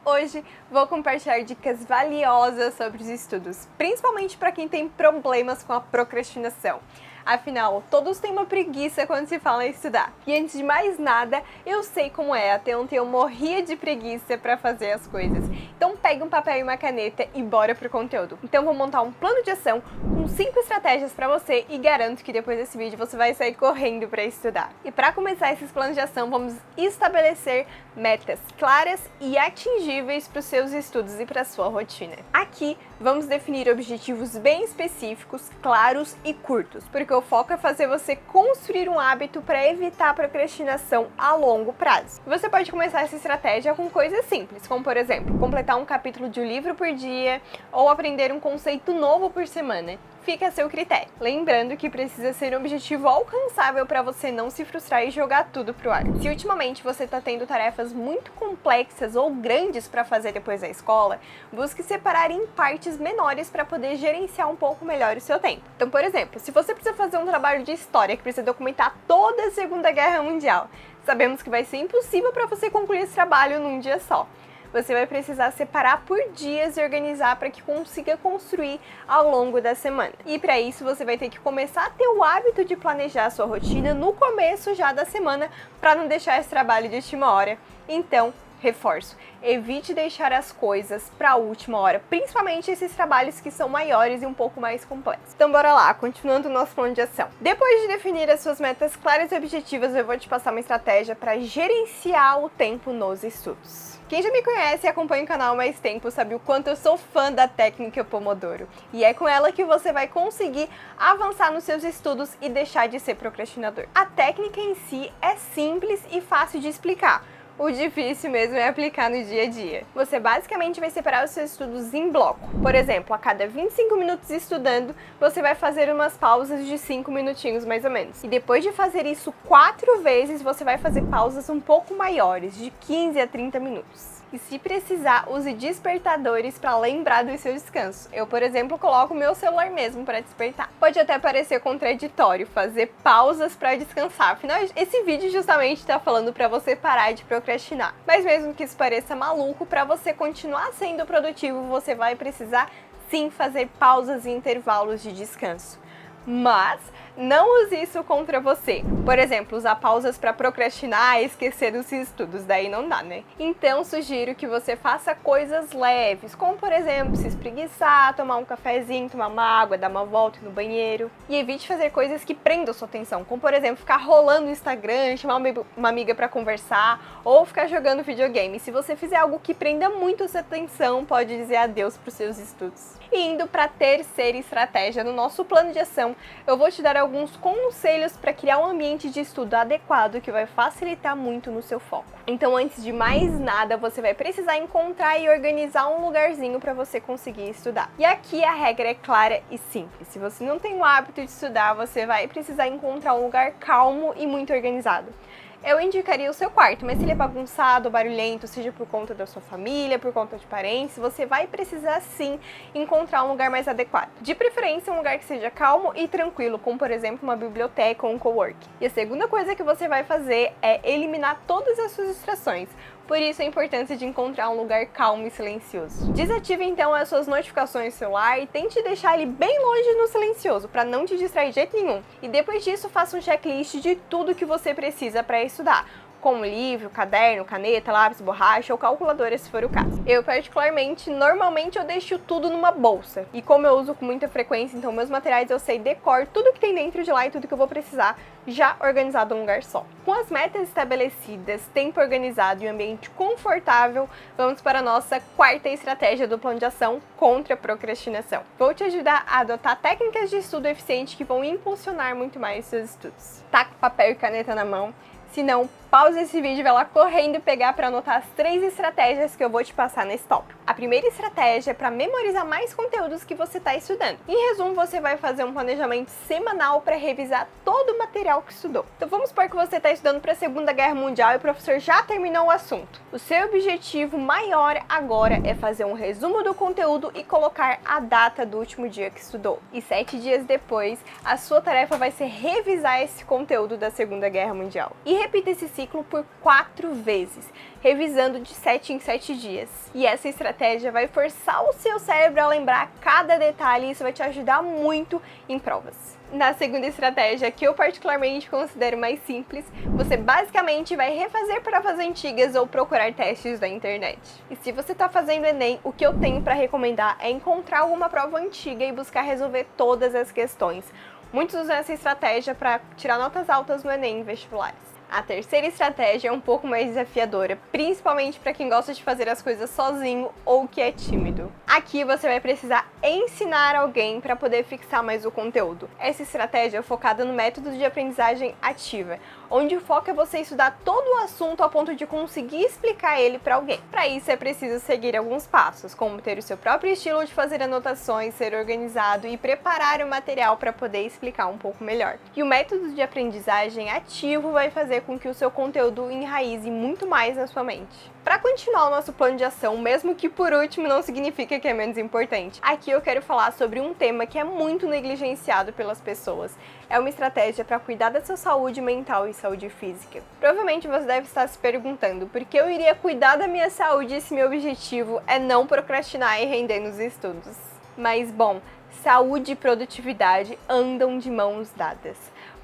Hoje vou compartilhar dicas valiosas sobre os estudos, principalmente para quem tem problemas com a procrastinação. Afinal, todos têm uma preguiça quando se fala em estudar. E antes de mais nada, eu sei como é, até ontem eu morria de preguiça para fazer as coisas. Então pega um papel e uma caneta e bora pro conteúdo. Então vou montar um plano de ação com 5 estratégias para você e garanto que depois desse vídeo você vai sair correndo para estudar. E para começar esses planos de ação, vamos estabelecer metas claras e atingíveis para os seus estudos e para a sua rotina. Aqui vamos definir objetivos bem específicos, claros e curtos, porque o foco é fazer você construir um hábito para evitar a procrastinação a longo prazo. Você pode começar essa estratégia com coisas simples, como por exemplo, completar um capítulo de um livro por dia ou aprender um conceito novo por semana. Fica a seu critério. Lembrando que precisa ser um objetivo alcançável para você não se frustrar e jogar tudo pro ar. Se ultimamente você está tendo tarefas muito complexas ou grandes para fazer depois da escola, busque separar em partes menores para poder gerenciar um pouco melhor o seu tempo. Então, por exemplo, se você precisa fazer um trabalho de história que precisa documentar toda a Segunda Guerra Mundial, sabemos que vai ser impossível para você concluir esse trabalho num dia só. Você vai precisar separar por dias e organizar para que consiga construir ao longo da semana. E para isso você vai ter que começar a ter o hábito de planejar a sua rotina no começo já da semana para não deixar esse trabalho de última hora. Então, reforço, evite deixar as coisas para a última hora, principalmente esses trabalhos que são maiores e um pouco mais complexos. Então bora lá, continuando o nosso plano de ação. Depois de definir as suas metas claras e objetivas, eu vou te passar uma estratégia para gerenciar o tempo nos estudos. Quem já me conhece e acompanha o canal há mais tempo sabe o quanto eu sou fã da técnica Pomodoro. E é com ela que você vai conseguir avançar nos seus estudos e deixar de ser procrastinador. A técnica em si é simples e fácil de explicar. O difícil mesmo é aplicar no dia a dia. Você basicamente vai separar os seus estudos em bloco. Por exemplo, a cada 25 minutos estudando, você vai fazer umas pausas de 5 minutinhos mais ou menos. E depois de fazer isso 4 vezes, você vai fazer pausas um pouco maiores, de 15 a 30 minutos. E se precisar, use despertadores para lembrar do seu descanso. Eu, por exemplo, coloco o meu celular mesmo para despertar. Pode até parecer contraditório fazer pausas para descansar, afinal, esse vídeo justamente está falando para você parar de procrastinar. Mas mesmo que isso pareça maluco, para você continuar sendo produtivo, você vai precisar sim fazer pausas e intervalos de descanso. Mas não use isso contra você. Por exemplo, usar pausas para procrastinar e esquecer dos estudos, daí não dá, né? Então sugiro que você faça coisas leves, como por exemplo, se espreguiçar, tomar um cafezinho, tomar uma água, dar uma volta no banheiro. E evite fazer coisas que prendam sua atenção, como por exemplo, ficar rolando no Instagram, chamar uma amiga para conversar ou ficar jogando videogame. Se você fizer algo que prenda muito sua atenção, pode dizer adeus para os seus estudos. E indo para a terceira estratégia no nosso plano de ação, eu vou te dar alguns conselhos para criar um ambiente de estudo adequado que vai facilitar muito no seu foco. Então, antes de mais nada, você vai precisar encontrar e organizar um lugarzinho para você conseguir estudar. E aqui a regra é clara e simples. Se você não tem o hábito de estudar, você vai precisar encontrar um lugar calmo e muito organizado. Eu indicaria o seu quarto, mas se ele é bagunçado, barulhento, seja por conta da sua família, por conta de parentes, você vai precisar sim encontrar um lugar mais adequado. De preferência, um lugar que seja calmo e tranquilo, como por exemplo uma biblioteca ou um coworking. E a segunda coisa que você vai fazer é eliminar todas as suas distrações. Por isso a importância de encontrar um lugar calmo e silencioso. Desative então as suas notificações no celular e tente deixar ele bem longe no silencioso, para não te distrair de jeito nenhum. E depois disso, faça um checklist de tudo que você precisa para estudar, como livro, caderno, caneta, lápis, borracha ou calculadora, se for o caso. Eu particularmente, normalmente eu deixo tudo numa bolsa. E como eu uso com muita frequência, então meus materiais eu sei decor tudo que tem dentro de lá e tudo que eu vou precisar já organizado em um lugar só. Com as metas estabelecidas, tempo organizado e um ambiente confortável, vamos para a nossa quarta estratégia do plano de ação contra a procrastinação. Vou te ajudar a adotar técnicas de estudo eficiente que vão impulsionar muito mais seus estudos. Tá com papel e caneta na mão? Se não, pausa esse vídeo e vai lá correndo pegar para anotar as 3 estratégias que eu vou te passar nesse tópico. A primeira estratégia é para memorizar mais conteúdos que você está estudando. Em resumo, você vai fazer um planejamento semanal para revisar todo o material que estudou. Então vamos supor que você está estudando para a Segunda Guerra Mundial e o professor já terminou o assunto. O seu objetivo maior agora é fazer um resumo do conteúdo e colocar a data do último dia que estudou. E 7 dias depois, a sua tarefa vai ser revisar esse conteúdo da Segunda Guerra Mundial. E repita esse ciclo ciclo por 4 vezes, revisando de 7 em 7 dias. E essa estratégia vai forçar o seu cérebro a lembrar cada detalhe e isso vai te ajudar muito em provas. Na segunda estratégia, que eu particularmente considero mais simples, você basicamente vai refazer provas antigas ou procurar testes da internet. E se você está fazendo Enem, o que eu tenho para recomendar é encontrar alguma prova antiga e buscar resolver todas as questões. Muitos usam essa estratégia para tirar notas altas no Enem em vestibulares. A terceira estratégia é um pouco mais desafiadora, principalmente para quem gosta de fazer as coisas sozinho ou que é tímido. Aqui você vai precisar ensinar alguém para poder fixar mais o conteúdo. Essa estratégia é focada no método de aprendizagem ativa, onde o foco é você estudar todo o assunto a ponto de conseguir explicar ele para alguém. Para isso é preciso seguir alguns passos, como ter o seu próprio estilo de fazer anotações, ser organizado e preparar o material para poder explicar um pouco melhor. E o método de aprendizagem ativo vai fazer com que o seu conteúdo enraize muito mais na sua mente. Para continuar o nosso plano de ação, mesmo que por último não significa que é menos importante, aqui eu quero falar sobre um tema que é muito negligenciado pelas pessoas. É uma estratégia para cuidar da sua saúde mental e saúde física. Provavelmente você deve estar se perguntando por que eu iria cuidar da minha saúde se meu objetivo é não procrastinar e render nos estudos. Mas bom, saúde e produtividade andam de mãos dadas.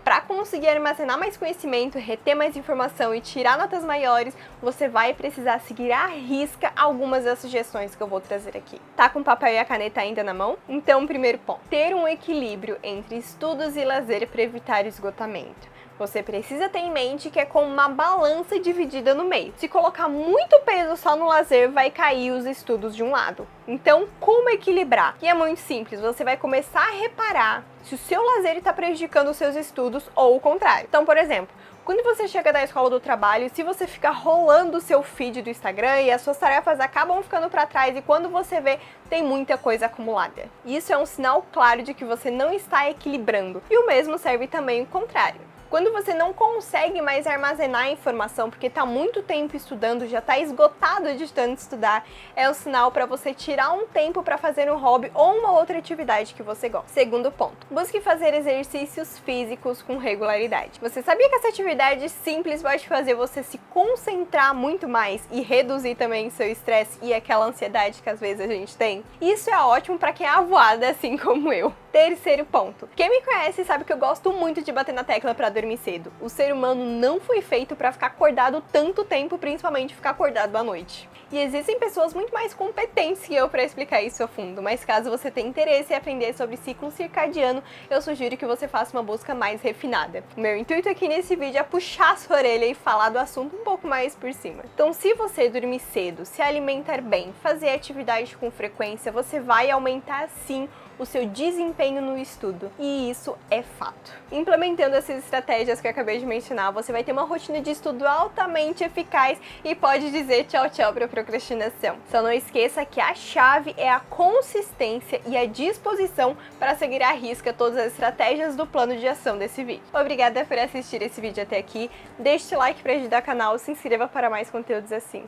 Para conseguir armazenar mais conhecimento, reter mais informação e tirar notas maiores, você vai precisar seguir à risca algumas das sugestões que eu vou trazer aqui. Tá com o papel e a caneta ainda na mão? Então, primeiro ponto, ter um equilíbrio entre estudos e lazer para evitar o esgotamento. Você precisa ter em mente que é como uma balança dividida no meio. Se colocar muito peso só no lazer, vai cair os estudos de um lado. Então, como equilibrar? E é muito simples, você vai começar a reparar se o seu lazer está prejudicando os seus estudos ou o contrário. Então, por exemplo, quando você chega da escola do trabalho, se você ficar rolando o seu feed do Instagram e as suas tarefas acabam ficando para trás e quando você vê, tem muita coisa acumulada. Isso é um sinal claro de que você não está equilibrando. E o mesmo serve também o contrário. Quando você não consegue mais armazenar a informação porque está muito tempo estudando, já está esgotado de tanto estudar, é um sinal para você tirar um tempo para fazer um hobby ou uma outra atividade que você gosta. Segundo ponto, busque fazer exercícios físicos com regularidade. Você sabia que essa atividade simples pode fazer você se concentrar muito mais e reduzir também seu estresse e aquela ansiedade que às vezes a gente tem? Isso é ótimo para quem é avoada assim como eu. Terceiro ponto. Quem me conhece sabe que eu gosto muito de bater na tecla para dormir cedo. O ser humano não foi feito para ficar acordado tanto tempo, principalmente ficar acordado à noite. E existem pessoas muito mais competentes que eu para explicar isso a fundo, mas caso você tenha interesse em aprender sobre ciclo circadiano, eu sugiro que você faça uma busca mais refinada. O meu intuito aqui nesse vídeo é puxar a sua orelha e falar do assunto um pouco mais por cima. Então, se você dormir cedo, se alimentar bem, fazer atividade com frequência, você vai aumentar sim o seu desempenho no estudo. E isso é fato. Implementando essas estratégias que eu acabei de mencionar, você vai ter uma rotina de estudo altamente eficaz e pode dizer tchau tchau para a procrastinação. Só não esqueça que a chave é a consistência e a disposição para seguir à risca todas as estratégias do plano de ação desse vídeo. Obrigada por assistir esse vídeo até aqui. Deixe o like para ajudar o canal, se inscreva para mais conteúdos assim.